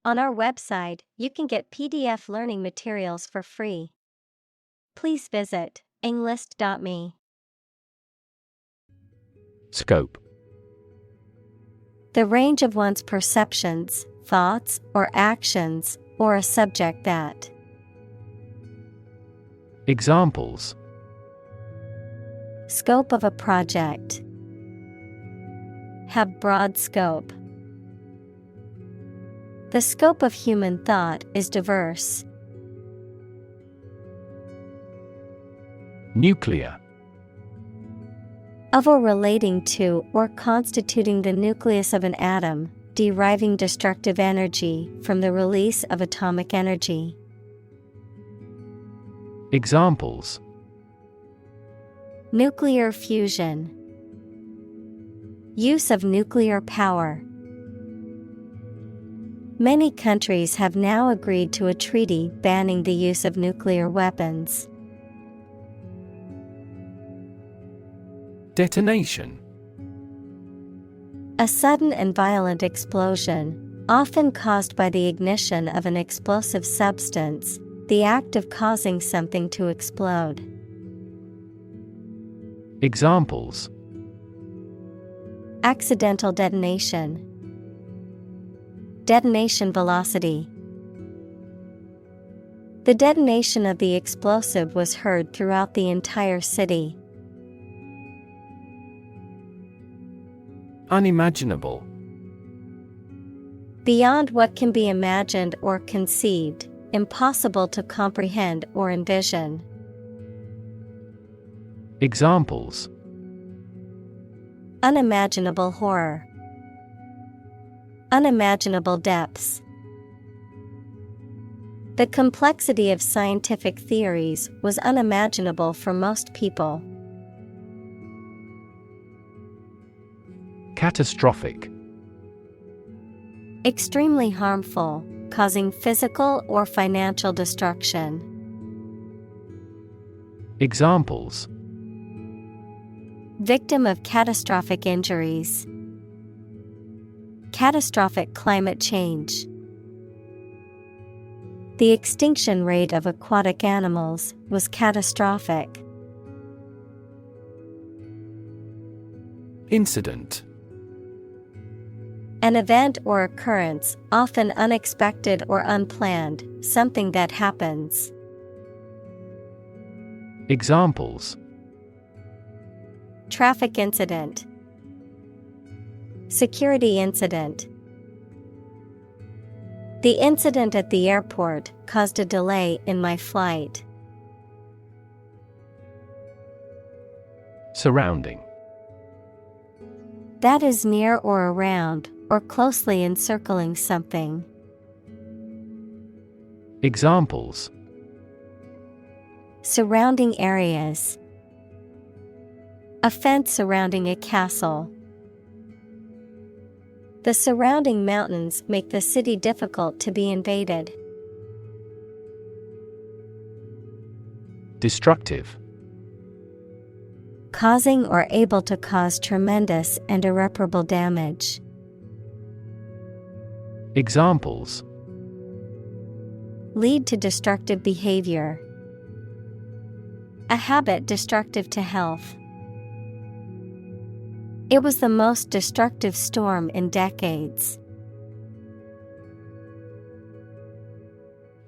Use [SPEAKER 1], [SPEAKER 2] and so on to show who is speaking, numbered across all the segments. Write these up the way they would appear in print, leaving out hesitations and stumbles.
[SPEAKER 1] On our website, you can get PDF learning materials for free. Please visit englist.me.
[SPEAKER 2] Scope.
[SPEAKER 1] The range of one's perceptions, thoughts, or actions, or a subject that.
[SPEAKER 2] Examples.
[SPEAKER 1] Scope of a project. Have broad scope. The scope of human thought is diverse.
[SPEAKER 2] Nuclear.
[SPEAKER 1] Of or relating to or constituting the nucleus of an atom, deriving destructive energy from the release of atomic energy.
[SPEAKER 2] Examples.
[SPEAKER 1] Nuclear fusion. Use of nuclear power. Many countries have now agreed to a treaty banning the use of nuclear weapons.
[SPEAKER 2] Detonation.
[SPEAKER 1] A sudden and violent explosion, often caused by the ignition of an explosive substance, the act of causing something to explode.
[SPEAKER 2] Examples.
[SPEAKER 1] Accidental detonation. Detonation velocity. The detonation of the explosive was heard throughout the entire city.
[SPEAKER 2] Unimaginable.
[SPEAKER 1] Beyond what can be imagined or conceived, impossible to comprehend or envision.
[SPEAKER 2] Examples.
[SPEAKER 1] Unimaginable horror. Unimaginable depths. The complexity of scientific theories was unimaginable for most people.
[SPEAKER 2] Catastrophic.
[SPEAKER 1] Extremely harmful, causing physical or financial destruction.
[SPEAKER 2] Examples.
[SPEAKER 1] Victim of catastrophic injuries. Catastrophic climate change. The extinction rate of aquatic animals was catastrophic.
[SPEAKER 2] Incident.
[SPEAKER 1] An event or occurrence, often unexpected or unplanned, something that happens.
[SPEAKER 2] Examples.
[SPEAKER 1] Traffic incident. Security incident. The incident at the airport caused a delay in my flight.
[SPEAKER 2] Surrounding.
[SPEAKER 1] That is near or around, or closely encircling something.
[SPEAKER 2] Examples.
[SPEAKER 1] Surrounding areas. A fence surrounding a castle. The surrounding mountains make the city difficult to be invaded.
[SPEAKER 2] Destructive.
[SPEAKER 1] Causing or able to cause tremendous and irreparable damage.
[SPEAKER 2] Examples.
[SPEAKER 1] Lead to destructive behavior. A habit destructive to health. It was the most destructive storm in decades.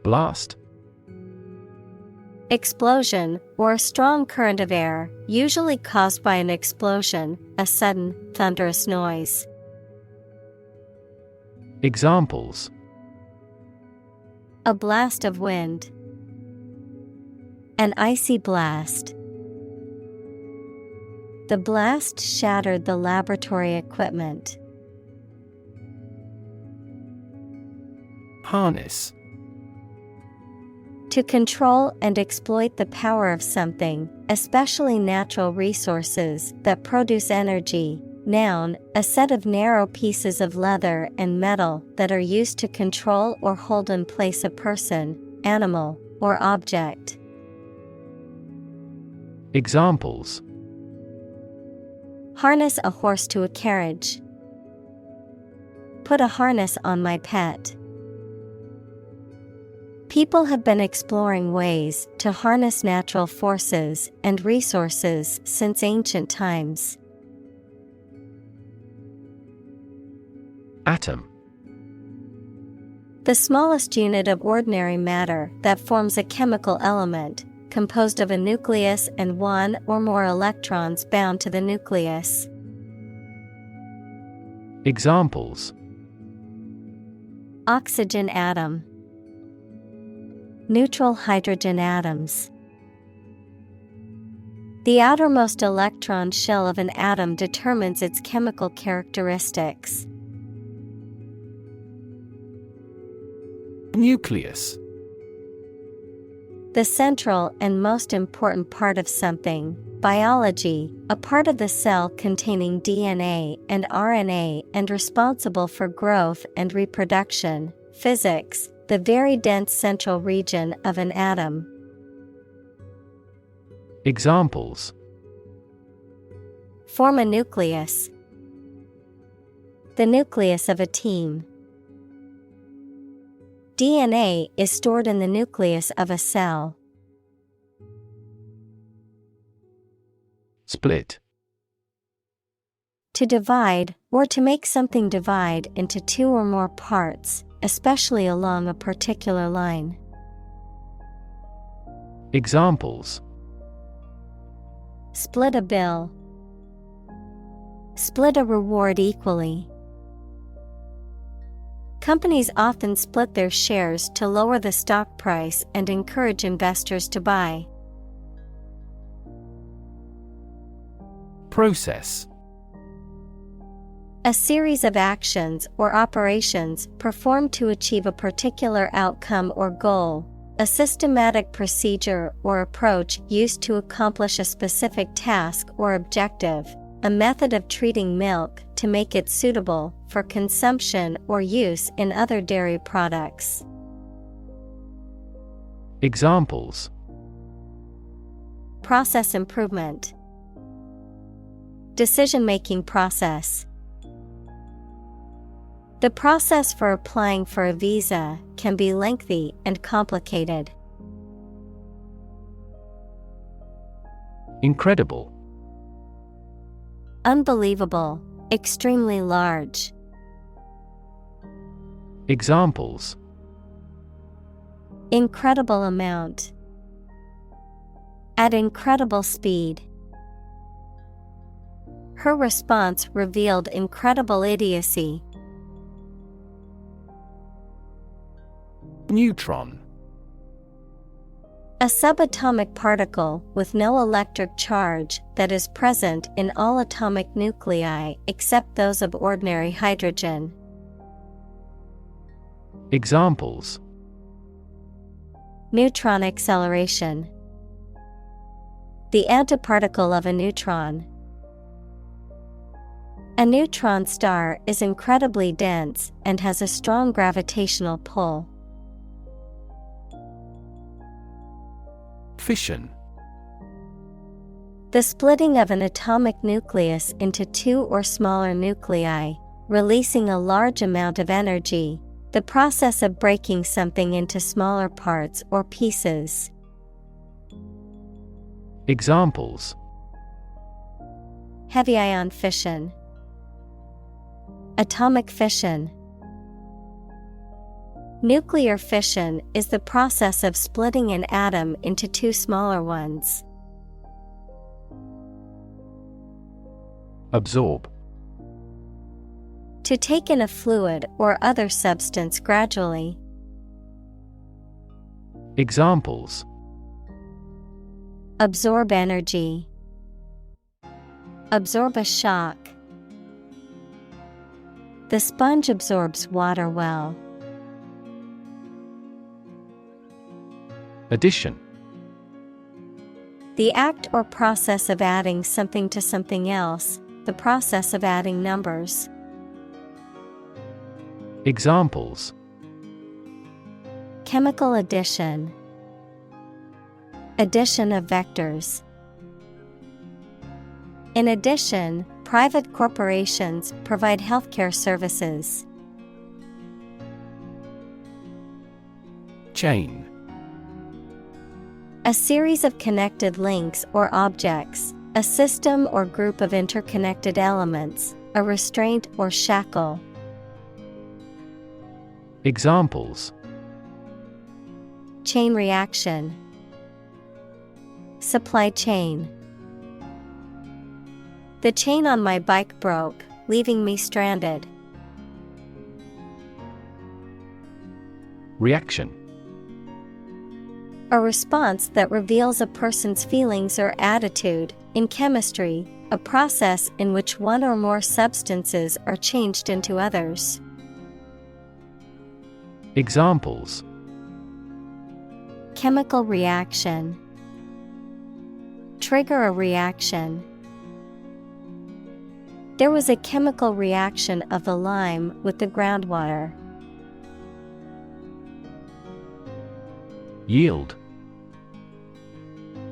[SPEAKER 2] Blast.
[SPEAKER 1] Explosion, or a strong current of air, usually caused by an explosion, a sudden, thunderous noise.
[SPEAKER 2] Examples.
[SPEAKER 1] A blast of wind. An icy blast. The blast shattered the laboratory equipment.
[SPEAKER 2] Harness.
[SPEAKER 1] To control and exploit the power of something, especially natural resources that produce energy. Noun, a set of narrow pieces of leather and metal that are used to control or hold in place a person, animal, or object.
[SPEAKER 2] Examples.
[SPEAKER 1] Harness a horse to a carriage. Put a harness on my pet. People have been exploring ways to harness natural forces and resources since ancient times.
[SPEAKER 2] Atom.
[SPEAKER 1] The smallest unit of ordinary matter that forms a chemical element, composed of a nucleus and one or more electrons bound to the nucleus.
[SPEAKER 2] Examples:
[SPEAKER 1] Oxygen atom, neutral hydrogen atoms. The outermost electron shell of an atom determines its chemical characteristics.
[SPEAKER 2] Nucleus.
[SPEAKER 1] The central and most important part of something. Biology, a part of the cell containing DNA and RNA and responsible for growth and reproduction. Physics, the very dense central region of an atom.
[SPEAKER 2] Examples:
[SPEAKER 1] Form a nucleus. The nucleus of a team. DNA is stored in the nucleus of a cell.
[SPEAKER 2] Split.
[SPEAKER 1] To divide, or to make something divide into two or more parts, especially along a particular line.
[SPEAKER 2] Examples:
[SPEAKER 1] Split a bill. Split a reward equally. Companies often split their shares to lower the stock price and encourage investors to buy.
[SPEAKER 2] Process.
[SPEAKER 1] A series of actions or operations performed to achieve a particular outcome or goal. A systematic procedure or approach used to accomplish a specific task or objective. A method of treating milk to make it suitable for consumption or use in other dairy products.
[SPEAKER 2] Examples:
[SPEAKER 1] Process improvement. Decision-making process. The process for applying for a visa can be lengthy and complicated.
[SPEAKER 2] Incredible.
[SPEAKER 1] Unbelievable, extremely large.
[SPEAKER 2] Examples:
[SPEAKER 1] Incredible amount. At incredible speed. Her response revealed incredible idiocy.
[SPEAKER 2] Neutron.
[SPEAKER 1] A subatomic particle with no electric charge that is present in all atomic nuclei except those of ordinary hydrogen.
[SPEAKER 2] Examples:
[SPEAKER 1] Neutron acceleration. The antiparticle of a neutron. A neutron star is incredibly dense and has a strong gravitational pull.
[SPEAKER 2] Fission.
[SPEAKER 1] The splitting of an atomic nucleus into two or smaller nuclei, releasing a large amount of energy. The process of breaking something into smaller parts or pieces.
[SPEAKER 2] Examples:
[SPEAKER 1] Heavy ion fission. Atomic fission. Nuclear fission is the process of splitting an atom into two smaller ones.
[SPEAKER 2] Absorb.
[SPEAKER 1] To take in a fluid or other substance gradually.
[SPEAKER 2] Examples:
[SPEAKER 1] Absorb energy. Absorb a shock. The sponge absorbs water well.
[SPEAKER 2] Addition.
[SPEAKER 1] The act or process of adding something to something else, the process of adding numbers.
[SPEAKER 2] Examples:
[SPEAKER 1] Chemical addition. Addition of vectors. In addition, private corporations provide healthcare services.
[SPEAKER 2] Chain.
[SPEAKER 1] A series of connected links or objects, a system or group of interconnected elements, a restraint or shackle.
[SPEAKER 2] Examples:
[SPEAKER 1] Chain reaction. Supply chain. The chain on my bike broke, leaving me stranded.
[SPEAKER 2] Reaction.
[SPEAKER 1] A response that reveals a person's feelings or attitude. In chemistry, a process in which one or more substances are changed into others.
[SPEAKER 2] Examples:
[SPEAKER 1] Chemical reaction. Trigger a reaction. There was a chemical reaction of the lime with the groundwater.
[SPEAKER 2] Yield.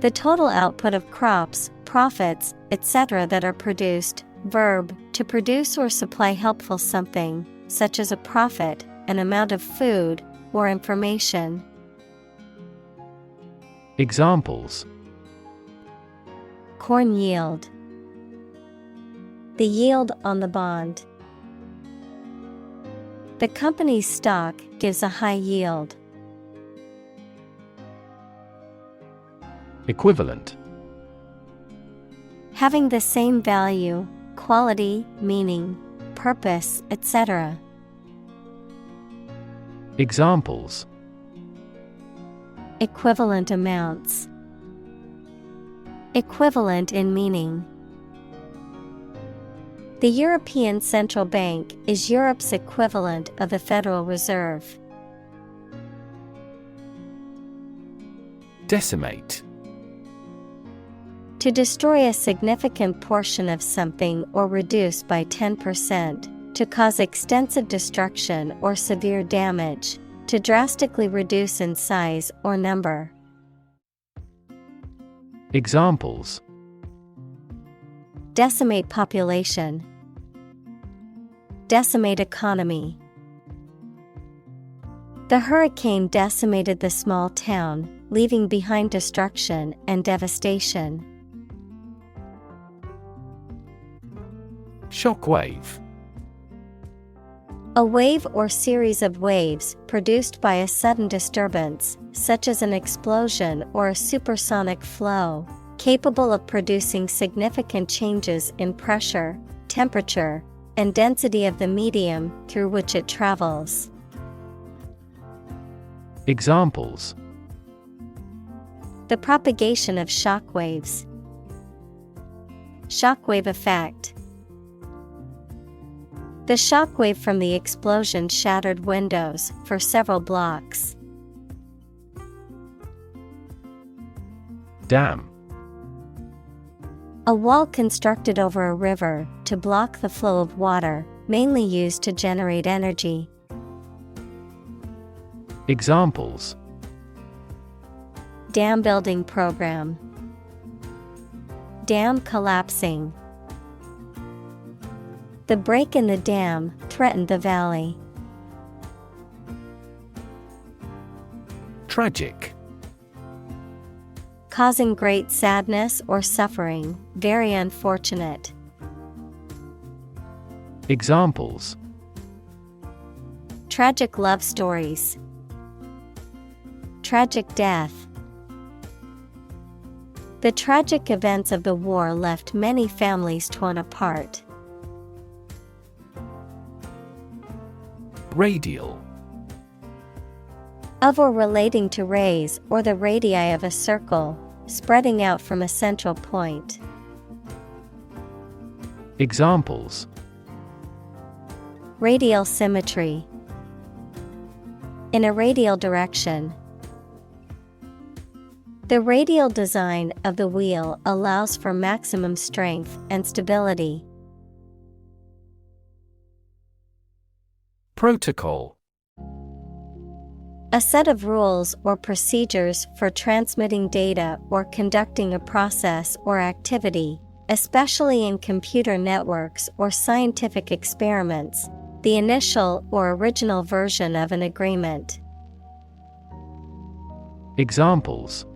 [SPEAKER 1] The total output of crops, profits, etc. that are produced. Verb, to produce or supply helpful something, such as a profit, an amount of food, or information.
[SPEAKER 2] Examples:
[SPEAKER 1] Corn yield. The yield on the bond. The company's stock gives a high yield.
[SPEAKER 2] Equivalent.
[SPEAKER 1] Having the same value, quality, meaning, purpose, etc.
[SPEAKER 2] Examples:
[SPEAKER 1] Equivalent amounts. Equivalent in meaning. The European Central Bank is Europe's equivalent of the Federal Reserve.
[SPEAKER 2] Decimate.
[SPEAKER 1] To destroy a significant portion of something or reduce by 10%, to cause extensive destruction or severe damage, to drastically reduce in size or number.
[SPEAKER 2] Examples:
[SPEAKER 1] Decimate population. Decimate economy. The hurricane decimated the small town, leaving behind destruction and devastation.
[SPEAKER 2] Shockwave.
[SPEAKER 1] A wave or series of waves produced by a sudden disturbance, such as an explosion or a supersonic flow, capable of producing significant changes in pressure, temperature, and density of the medium through which it travels.
[SPEAKER 2] Examples:
[SPEAKER 1] The propagation of shock waves. Shockwave effect. The shockwave from the explosion shattered windows for several blocks.
[SPEAKER 2] Dam.
[SPEAKER 1] A wall constructed over a river to block the flow of water, mainly used to generate energy.
[SPEAKER 2] Examples:
[SPEAKER 1] Dam building program. Dam collapsing. The break in the dam threatened the valley.
[SPEAKER 2] Tragic.
[SPEAKER 1] Causing great sadness or suffering, very unfortunate.
[SPEAKER 2] Examples:
[SPEAKER 1] Tragic love stories. Tragic death. The tragic events of the war left many families torn apart.
[SPEAKER 2] Radial.
[SPEAKER 1] Of or relating to rays or the radii of a circle, spreading out from a central point.
[SPEAKER 2] Examples:
[SPEAKER 1] Radial symmetry. In a radial direction. The radial design of the wheel allows for maximum strength and stability.
[SPEAKER 2] Protocol.
[SPEAKER 1] A set of rules or procedures for transmitting data or conducting a process or activity, especially in computer networks or scientific experiments, the initial or original version of an agreement.
[SPEAKER 2] Examples: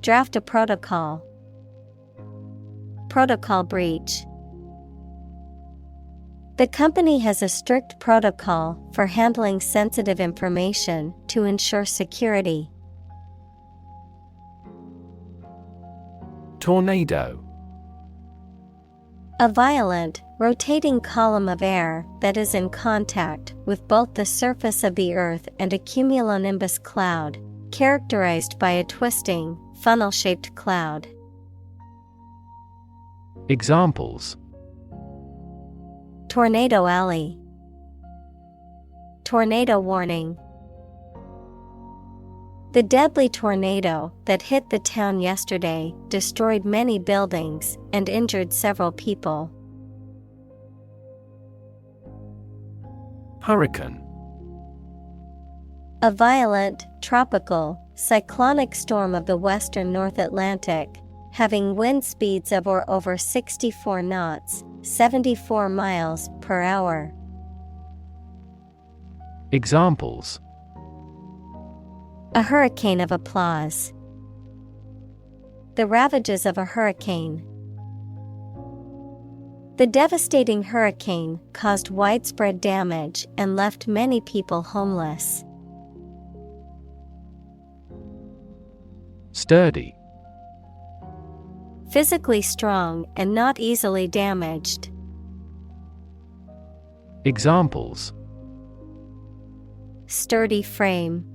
[SPEAKER 1] Draft a protocol. Protocol breach. The company has a strict protocol for handling sensitive information to ensure security.
[SPEAKER 2] Tornado.
[SPEAKER 1] A violent, rotating column of air that is in contact with both the surface of the Earth and a cumulonimbus cloud, characterized by a twisting, funnel-shaped cloud.
[SPEAKER 2] Examples:
[SPEAKER 1] Tornado alley. Tornado warning. The deadly tornado that hit the town yesterday destroyed many buildings and injured several people.
[SPEAKER 2] Hurricane.
[SPEAKER 1] A violent, tropical, cyclonic storm of the western North Atlantic, having wind speeds of or over 64 knots, 74 miles per hour.
[SPEAKER 2] Examples:
[SPEAKER 1] A hurricane of applause. The ravages of a hurricane. The devastating hurricane caused widespread damage and left many people homeless.
[SPEAKER 2] Sturdy.
[SPEAKER 1] Physically strong and not easily damaged.
[SPEAKER 2] Examples:
[SPEAKER 1] Sturdy frame.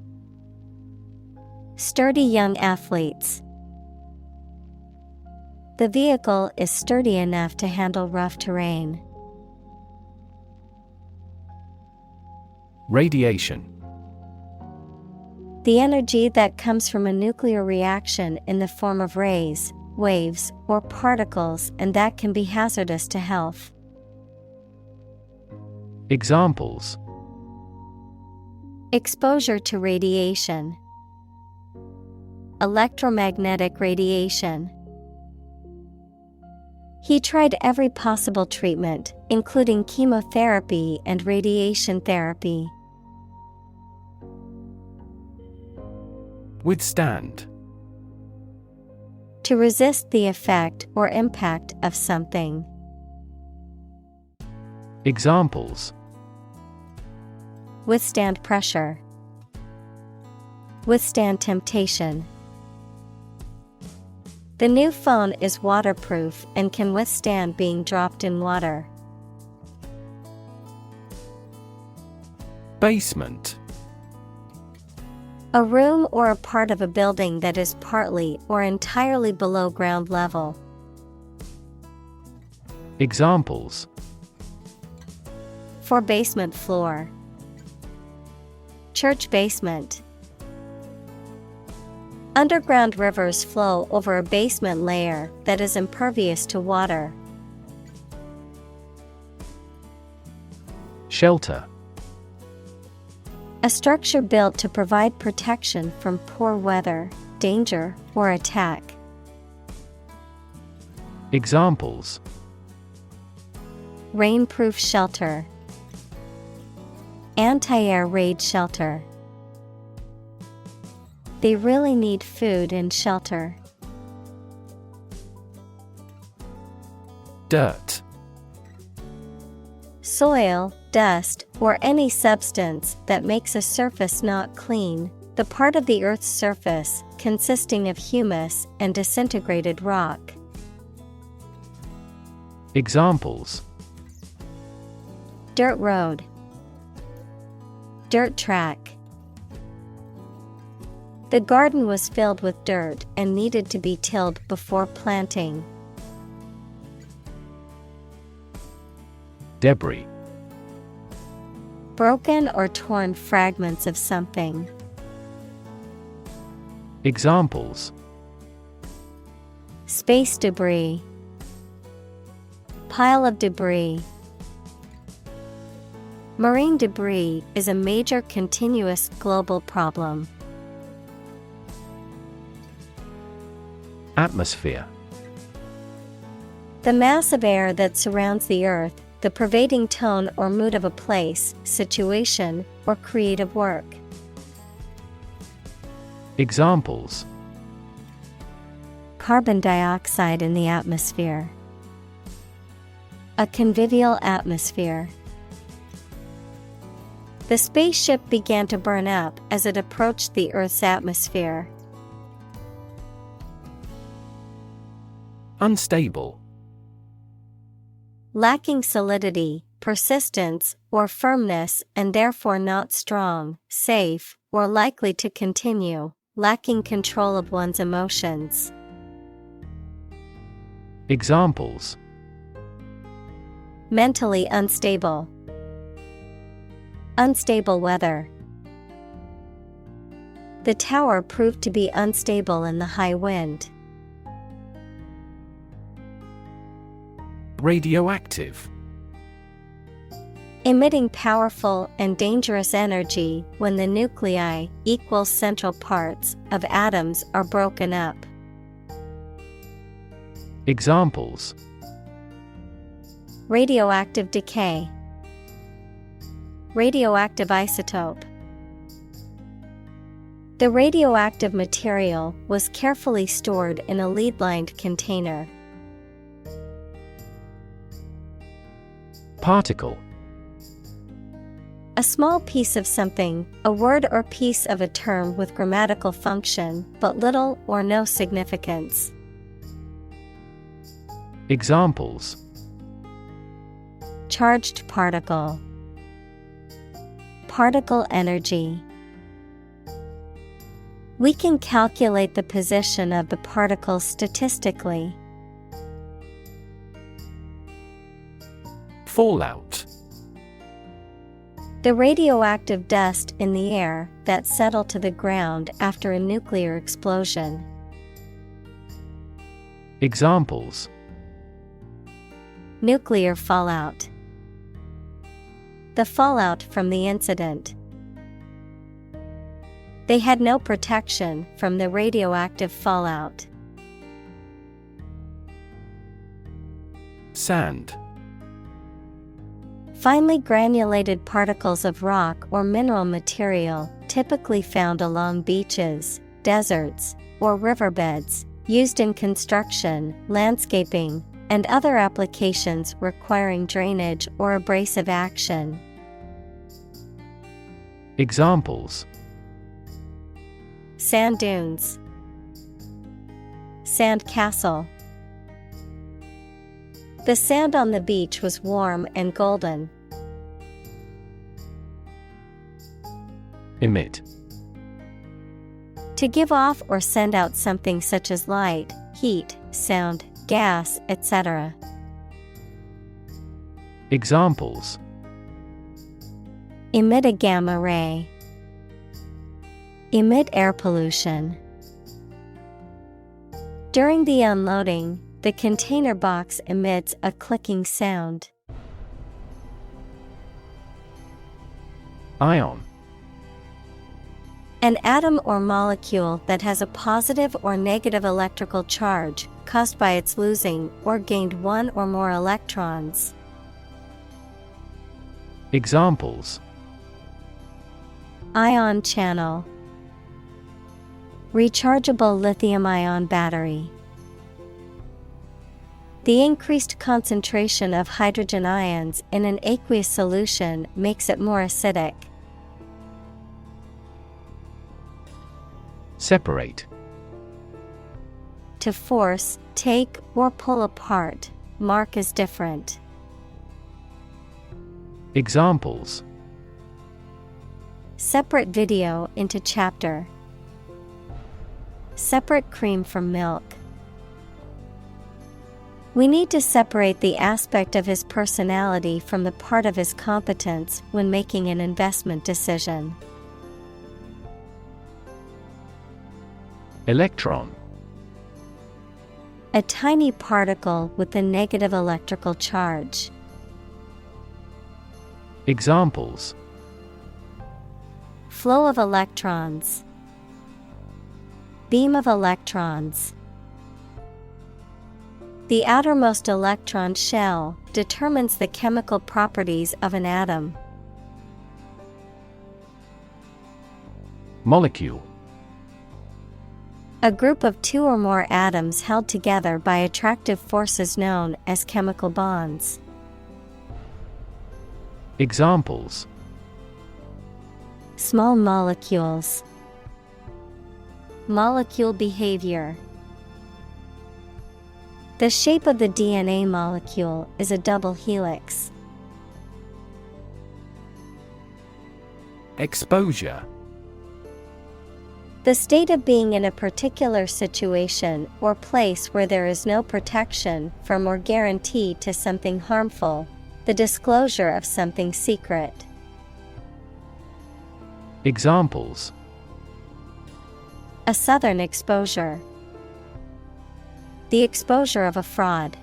[SPEAKER 1] Sturdy young athletes. The vehicle is sturdy enough to handle rough terrain.
[SPEAKER 2] Radiation.
[SPEAKER 1] The energy that comes from a nuclear reaction in the form of rays, waves, or particles, and that can be hazardous to health.
[SPEAKER 2] Examples:
[SPEAKER 1] Exposure to radiation. Electromagnetic radiation. He tried every possible treatment, including chemotherapy and radiation therapy.
[SPEAKER 2] Withstand.
[SPEAKER 1] To resist the effect or impact of something.
[SPEAKER 2] Examples:
[SPEAKER 1] Withstand pressure. Withstand temptation. The new phone is waterproof and can withstand being dropped in water.
[SPEAKER 2] Basement.
[SPEAKER 1] A room or a part of a building that is partly or entirely below ground level.
[SPEAKER 2] Examples:
[SPEAKER 1] For basement floor. Church basement. Underground rivers flow over a basement layer that is impervious to water.
[SPEAKER 2] Shelter.
[SPEAKER 1] A structure built to provide protection from poor weather, danger, or attack.
[SPEAKER 2] Examples:
[SPEAKER 1] Rainproof shelter. Anti-air raid shelter. They really need food and shelter.
[SPEAKER 2] Dirt.
[SPEAKER 1] Soil, dust, or any substance that makes a surface not clean, the part of the Earth's surface consisting of humus and disintegrated rock.
[SPEAKER 2] Examples:
[SPEAKER 1] Dirt road. Dirt track. The garden was filled with dirt and needed to be tilled before planting.
[SPEAKER 2] Debris.
[SPEAKER 1] Broken or torn fragments of something.
[SPEAKER 2] Examples:
[SPEAKER 1] Space debris. Pile of debris. Marine debris is a major continuous global problem.
[SPEAKER 2] Atmosphere.
[SPEAKER 1] The mass of air that surrounds the Earth, the pervading tone or mood of a place, situation, or creative work.
[SPEAKER 2] Examples:
[SPEAKER 1] carbon dioxide in the atmosphere. A convivial atmosphere. The spaceship began to burn up as it approached the Earth's atmosphere.
[SPEAKER 2] Unstable.
[SPEAKER 1] Lacking solidity, persistence, or firmness and therefore not strong, safe, or likely to continue, lacking control of one's emotions.
[SPEAKER 2] Examples:
[SPEAKER 1] mentally unstable. Unstable weather. The tower proved to be unstable in the high wind.
[SPEAKER 2] Radioactive.
[SPEAKER 1] Emitting powerful and dangerous energy when the nuclei, equal central parts, of atoms are broken up.
[SPEAKER 2] Examples:
[SPEAKER 1] radioactive decay. Radioactive isotope. The radioactive material was carefully stored in a lead-lined container.
[SPEAKER 2] Particle.
[SPEAKER 1] A small piece of something, a word or piece of a term with grammatical function, but little or no significance.
[SPEAKER 2] Examples:
[SPEAKER 1] charged particle. Particle energy. We can calculate the position of the particles statistically.
[SPEAKER 2] Fallout.
[SPEAKER 1] The radioactive dust in the air that settled to the ground after a nuclear explosion.
[SPEAKER 2] Examples:
[SPEAKER 1] nuclear fallout. The fallout from the incident. They had no protection from the radioactive fallout.
[SPEAKER 2] Sand.
[SPEAKER 1] Finely granulated particles of rock or mineral material, typically found along beaches, deserts, or riverbeds, used in construction, landscaping, and other applications requiring drainage or abrasive action.
[SPEAKER 2] Examples:
[SPEAKER 1] sand dunes. Sand castle. The sand on the beach was warm and golden.
[SPEAKER 2] Emit.
[SPEAKER 1] To give off or send out something such as light, heat, sound, gas, etc.
[SPEAKER 2] Examples:
[SPEAKER 1] emit a gamma ray. Emit air pollution. During the unloading, the container box emits a clicking sound.
[SPEAKER 2] Ion.
[SPEAKER 1] An atom or molecule that has a positive or negative electrical charge, caused by its losing or gained one or more electrons.
[SPEAKER 2] Examples:
[SPEAKER 1] ion channel. Rechargeable lithium-ion battery. The increased concentration of hydrogen ions in an aqueous solution makes it more acidic.
[SPEAKER 2] Separate.
[SPEAKER 1] To force, take, or pull apart, mark as different.
[SPEAKER 2] Examples:
[SPEAKER 1] separate video into chapter. Separate cream from milk. We need to separate the aspect of his personality from the part of his competence when making an investment decision.
[SPEAKER 2] Electron.
[SPEAKER 1] A tiny particle with a negative electrical charge.
[SPEAKER 2] Examples:
[SPEAKER 1] flow of electrons. Beam of electrons. The outermost electron shell determines the chemical properties of an atom.
[SPEAKER 2] Molecule.
[SPEAKER 1] A group of two or more atoms held together by attractive forces known as chemical bonds.
[SPEAKER 2] Examples:
[SPEAKER 1] Small molecules. Molecule behavior. The shape of the DNA molecule is a double helix.
[SPEAKER 2] Exposure.
[SPEAKER 1] The state of being in a particular situation or place where there is no protection from or guarantee to something harmful, the disclosure of something secret.
[SPEAKER 2] Examples:
[SPEAKER 1] A southern exposure. The exposure of a fraud.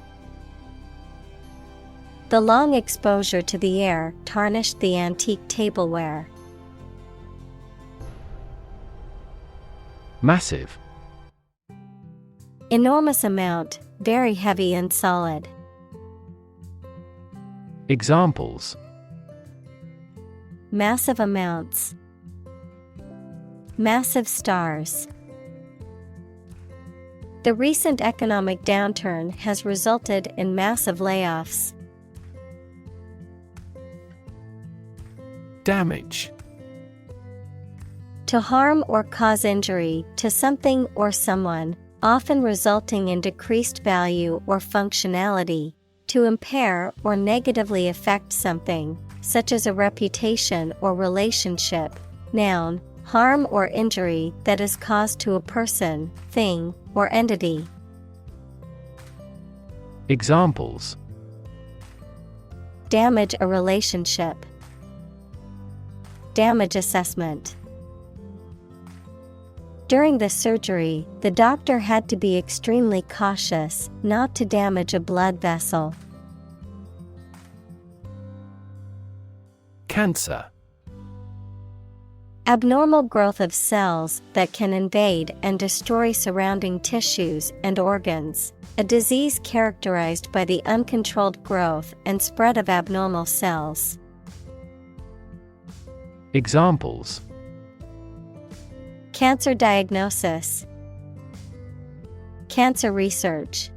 [SPEAKER 1] The long exposure to the air tarnished the antique tableware.
[SPEAKER 2] Massive.
[SPEAKER 1] Enormous amount, very heavy and solid.
[SPEAKER 2] Examples:
[SPEAKER 1] Massive amounts. Massive stars. The recent economic downturn has resulted in massive layoffs.
[SPEAKER 2] Damage.
[SPEAKER 1] To harm or cause injury to something or someone, often resulting in decreased value or functionality. To impair or negatively affect something, such as a reputation or relationship. Noun, harm or injury that is caused to a person, thing, or entity.
[SPEAKER 2] Examples:
[SPEAKER 1] Damage a relationship. Damage assessment. During the surgery, the doctor had to be extremely cautious not to damage a blood vessel.
[SPEAKER 2] Cancer.
[SPEAKER 1] Abnormal growth of cells that can invade and destroy surrounding tissues and organs. A disease characterized by the uncontrolled growth and spread of abnormal cells.
[SPEAKER 2] Examples:
[SPEAKER 1] Cancer diagnosis. Cancer research.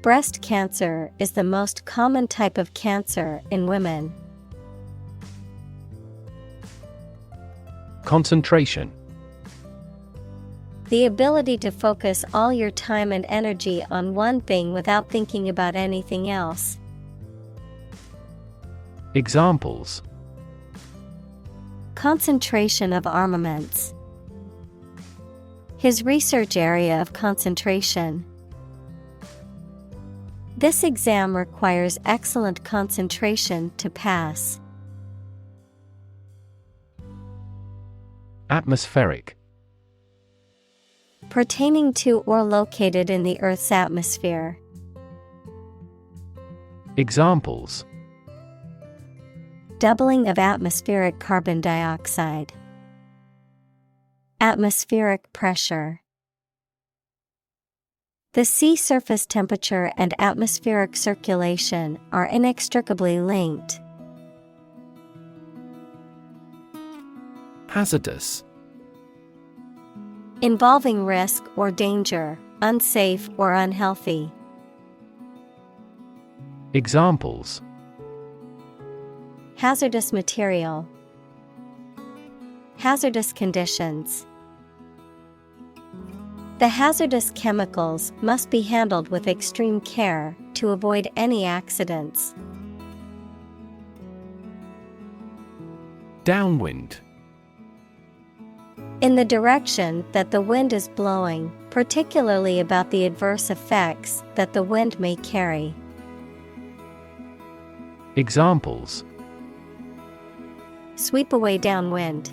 [SPEAKER 1] Breast cancer is the most common type of cancer in women.
[SPEAKER 2] Concentration.
[SPEAKER 1] The ability to focus all your time and energy on one thing without thinking about anything else.
[SPEAKER 2] Examples:
[SPEAKER 1] Concentration of armaments. His research area of concentration. This exam requires excellent concentration to pass.
[SPEAKER 2] Atmospheric.
[SPEAKER 1] Pertaining to or located in the Earth's atmosphere.
[SPEAKER 2] Examples:
[SPEAKER 1] Doubling of atmospheric carbon dioxide. Atmospheric pressure. The sea surface temperature and atmospheric circulation are inextricably linked.
[SPEAKER 2] Hazardous.
[SPEAKER 1] Involving risk or danger, unsafe or unhealthy.
[SPEAKER 2] Examples:
[SPEAKER 1] Hazardous material. Hazardous conditions. The hazardous chemicals must be handled with extreme care to avoid any accidents.
[SPEAKER 2] Downwind.
[SPEAKER 1] In the direction that the wind is blowing, particularly about the adverse effects that the wind may carry.
[SPEAKER 2] Examples:
[SPEAKER 1] Sweep away downwind.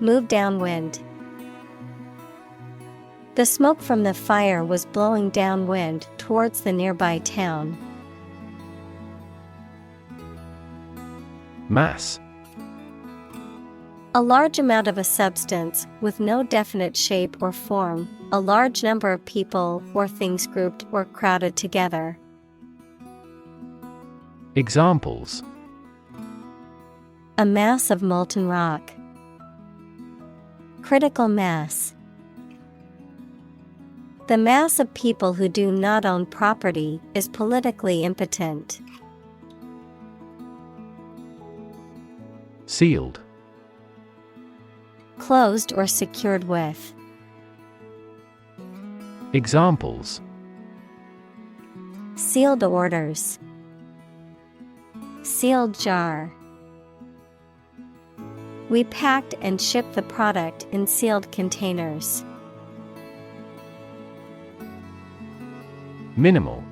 [SPEAKER 1] Move downwind. The smoke from the fire was blowing downwind towards the nearby town.
[SPEAKER 2] Mass.
[SPEAKER 1] A large amount of a substance with no definite shape or form, a large number of people or things grouped or crowded together.
[SPEAKER 2] Examples:
[SPEAKER 1] A mass of molten rock. Critical mass. The mass of people who do not own property is politically impotent.
[SPEAKER 2] Sealed.
[SPEAKER 1] Closed or secured with.
[SPEAKER 2] Examples:
[SPEAKER 1] Sealed orders. Sealed jar. We packed and shipped the product in sealed containers.
[SPEAKER 2] Minimal.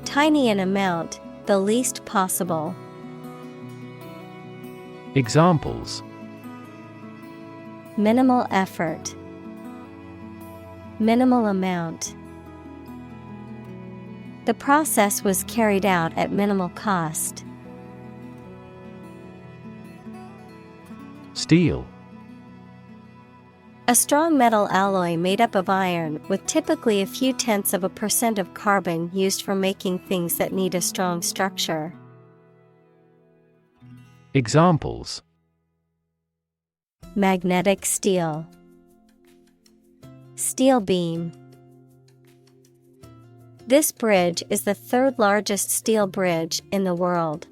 [SPEAKER 1] Tiny in amount, the least possible.
[SPEAKER 2] Examples:
[SPEAKER 1] Minimal effort. Minimal amount. The process was carried out at minimal cost.
[SPEAKER 2] Steel.
[SPEAKER 1] A strong metal alloy made up of iron with typically a few tenths of a % of carbon used for making things that need a strong structure.
[SPEAKER 2] Examples:
[SPEAKER 1] Magnetic steel. Steel beam. This bridge is the third largest steel bridge in the world.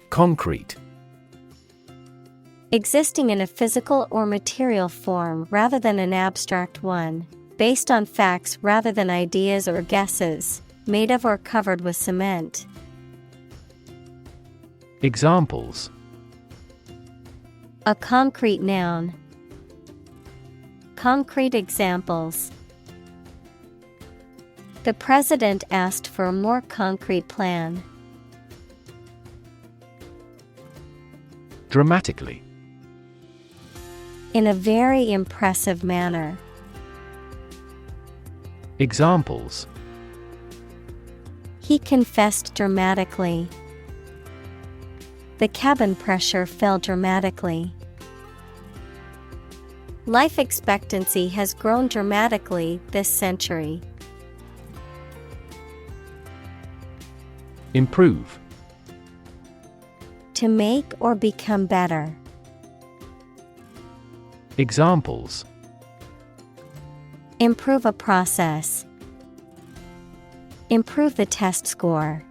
[SPEAKER 2] Concrete.
[SPEAKER 1] Existing in a physical or material form rather than an abstract one, based on facts rather than ideas or guesses, made of or covered with cement.
[SPEAKER 2] Examples:
[SPEAKER 1] A concrete noun. Concrete examples. The president asked for a more concrete plan.
[SPEAKER 2] Dramatically.
[SPEAKER 1] In a very impressive manner.
[SPEAKER 2] Examples:
[SPEAKER 1] He confessed dramatically. The cabin pressure fell dramatically. Life expectancy has grown dramatically this century.
[SPEAKER 2] Improve.
[SPEAKER 1] To make or become better.
[SPEAKER 2] Examples:
[SPEAKER 1] Improve a process. Improve the test score.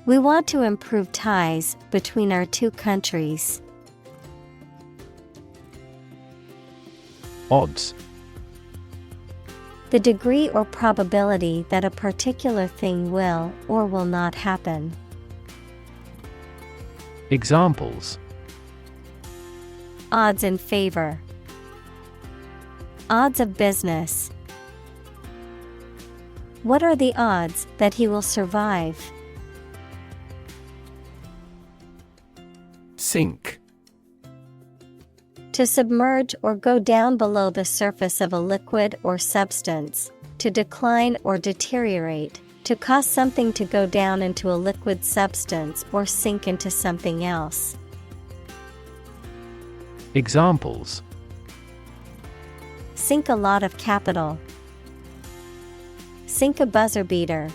[SPEAKER 1] We want to improve ties between our two countries.
[SPEAKER 2] Odds.
[SPEAKER 1] The degree or probability that a particular thing will or will not happen.
[SPEAKER 2] Examples:
[SPEAKER 1] Odds in favor. Odds of business. What are the odds that he will survive?
[SPEAKER 2] Sink.
[SPEAKER 1] To submerge or go down below the surface of a liquid or substance, to decline or deteriorate, to cause something to go down into a liquid substance or sink into something else.
[SPEAKER 2] Examples:
[SPEAKER 1] Sink a lot of capital. Sink a buzzer beater.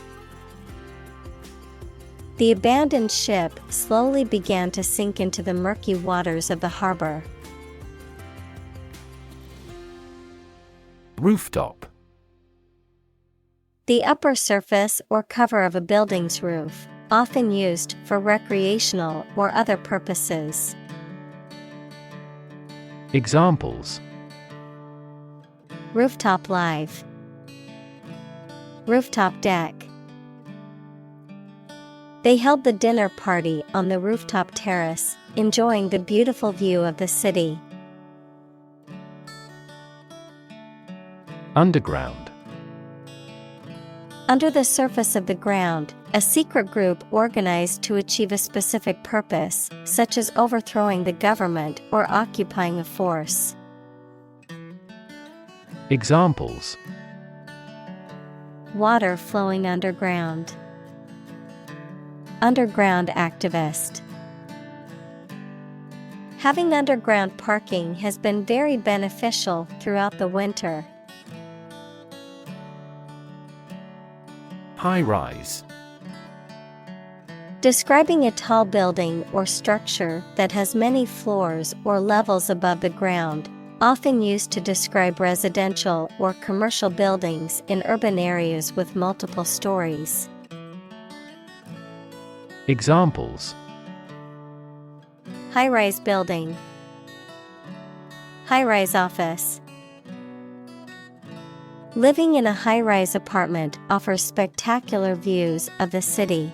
[SPEAKER 1] The abandoned ship slowly began to sink into the murky waters of the harbor.
[SPEAKER 2] Rooftop.
[SPEAKER 1] The upper surface or cover of a building's roof, often used for recreational or other purposes.
[SPEAKER 2] Examples:
[SPEAKER 1] Rooftop live. Rooftop deck. They held the dinner party on the rooftop terrace, enjoying the beautiful view of the city.
[SPEAKER 2] Underground.
[SPEAKER 1] Under the surface of the ground, a secret group organized to achieve a specific purpose, such as overthrowing the government or occupying a force.
[SPEAKER 2] Examples:
[SPEAKER 1] Water flowing underground. Underground activist. Having underground parking has been very beneficial throughout the winter.
[SPEAKER 2] High-rise.
[SPEAKER 1] Describing a tall building or structure that has many floors or levels above the ground, often used to describe residential or commercial buildings in urban areas with multiple stories.
[SPEAKER 2] Examples:
[SPEAKER 1] High-rise building, high-rise office. Living in a high-rise apartment offers spectacular views of the city.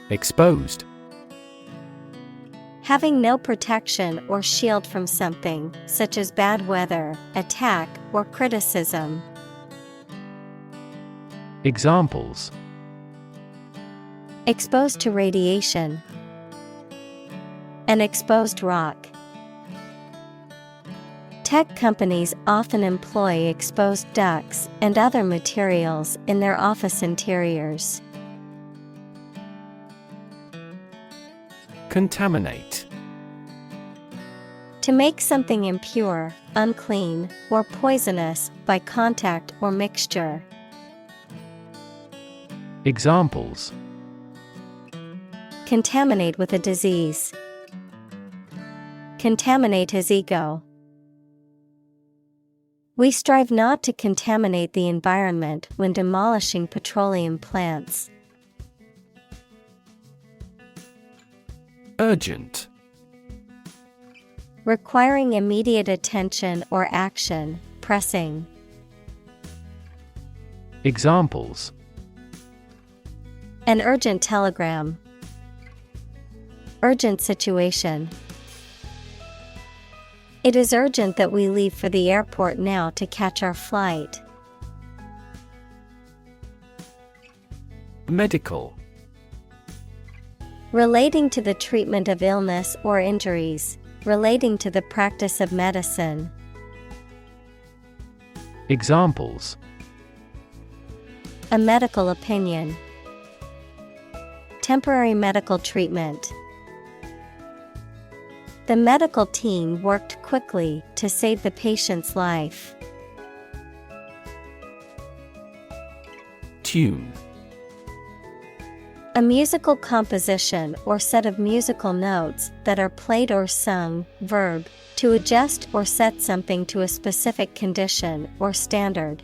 [SPEAKER 2] Exposed.
[SPEAKER 1] Having no protection or shield from something, such as bad weather, attack, or criticism.
[SPEAKER 2] Examples:
[SPEAKER 1] Exposed to radiation. An exposed rock. Tech companies often employ exposed ducts and other materials in their office interiors.
[SPEAKER 2] Contaminate.
[SPEAKER 1] To make something impure, unclean, or poisonous by contact or mixture.
[SPEAKER 2] Examples:
[SPEAKER 1] Contaminate with a disease. Contaminate his ego. We strive not to contaminate the environment when demolishing petroleum plants.
[SPEAKER 2] Urgent.
[SPEAKER 1] Requiring immediate attention or action, pressing.
[SPEAKER 2] Examples:
[SPEAKER 1] An urgent telegram. Urgent situation. It is urgent that we leave for the airport now to catch our flight.
[SPEAKER 2] Medical.
[SPEAKER 1] Relating to the treatment of illness or injuries, relating to the practice of medicine.
[SPEAKER 2] Examples:
[SPEAKER 1] A medical opinion. Temporary medical treatment. The medical team worked quickly to save the patient's life.
[SPEAKER 2] Tune.
[SPEAKER 1] A musical composition or set of musical notes that are played or sung, verb, to adjust or set something to a specific condition or standard.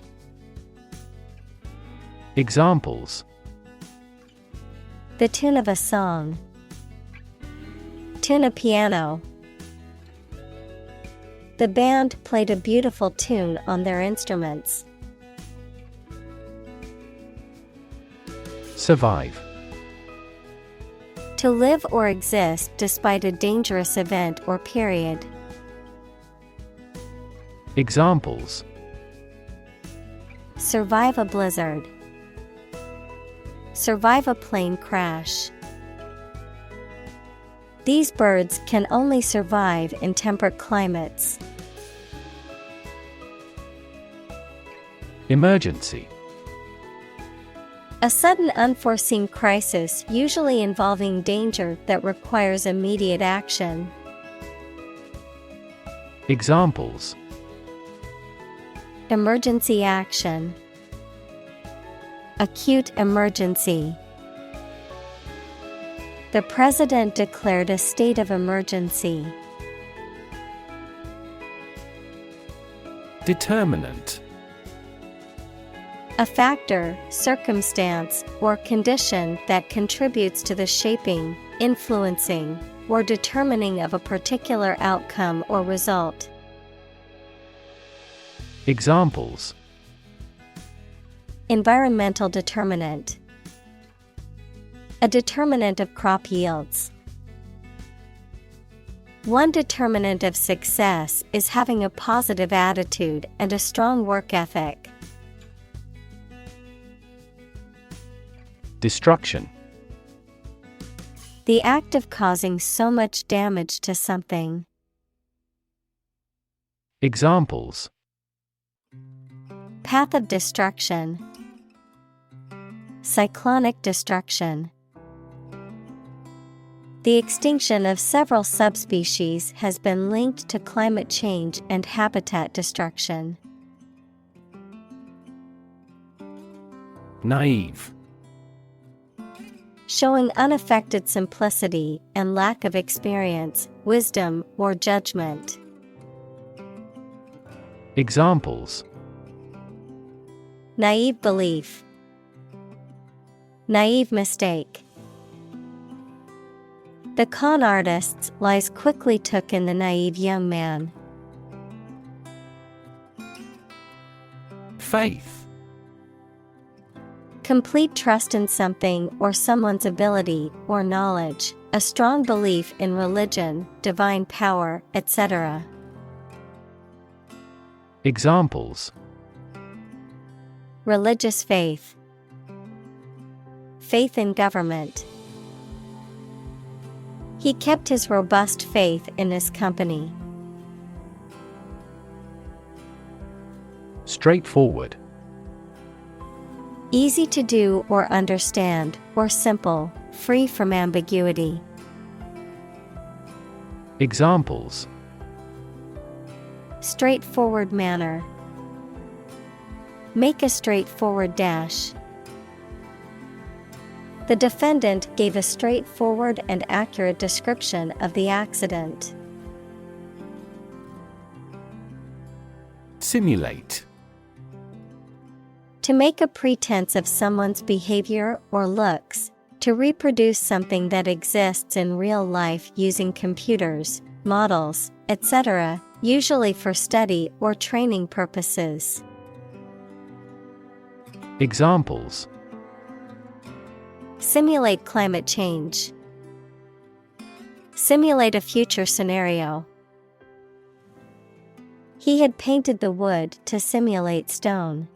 [SPEAKER 2] Examples:
[SPEAKER 1] The tune of a song. Tune a piano. The band played a beautiful tune on their instruments.
[SPEAKER 2] Survive.
[SPEAKER 1] To live or exist despite a dangerous event or period.
[SPEAKER 2] Examples:
[SPEAKER 1] Survive a blizzard. Survive a plane crash. These birds can only survive in temperate climates.
[SPEAKER 2] Emergency.
[SPEAKER 1] A sudden unforeseen crisis usually involving danger that requires immediate action.
[SPEAKER 2] Examples:
[SPEAKER 1] Emergency action. Acute emergency. The president declared a state of emergency.
[SPEAKER 2] Determinant.
[SPEAKER 1] A factor, circumstance, or condition that contributes to the shaping, influencing, or determining of a particular outcome or result.
[SPEAKER 2] Examples:
[SPEAKER 1] Environmental determinant. A determinant of crop yields. One determinant of success is having a positive attitude and a strong work ethic.
[SPEAKER 2] Destruction.
[SPEAKER 1] The act of causing so much damage to something.
[SPEAKER 2] Examples:
[SPEAKER 1] Path of destruction. Cyclonic destruction. The extinction of several subspecies has been linked to climate change and habitat destruction.
[SPEAKER 2] Naive.
[SPEAKER 1] Showing unaffected simplicity and lack of experience, wisdom, or judgment.
[SPEAKER 2] Examples:
[SPEAKER 1] Naive belief. Naive mistake. The con artist's lies quickly took in the naive young man.
[SPEAKER 2] Faith.
[SPEAKER 1] Complete trust in something or someone's ability or knowledge, a strong belief in religion, divine power, etc.
[SPEAKER 2] Examples:
[SPEAKER 1] Religious faith. Faith in government. He kept his robust faith in his company.
[SPEAKER 2] Straightforward.
[SPEAKER 1] Easy to do or understand, or simple, free from ambiguity.
[SPEAKER 2] Examples:
[SPEAKER 1] Straightforward manner. Make a straightforward dash. The defendant gave a straightforward and accurate description of the accident.
[SPEAKER 2] Simulate.
[SPEAKER 1] To make a pretense of someone's behavior or looks, to reproduce something that exists in real life using computers, models, etc., usually for study or training purposes.
[SPEAKER 2] Examples:
[SPEAKER 1] Simulate climate change. Simulate a future scenario. He had painted the wood to simulate stone.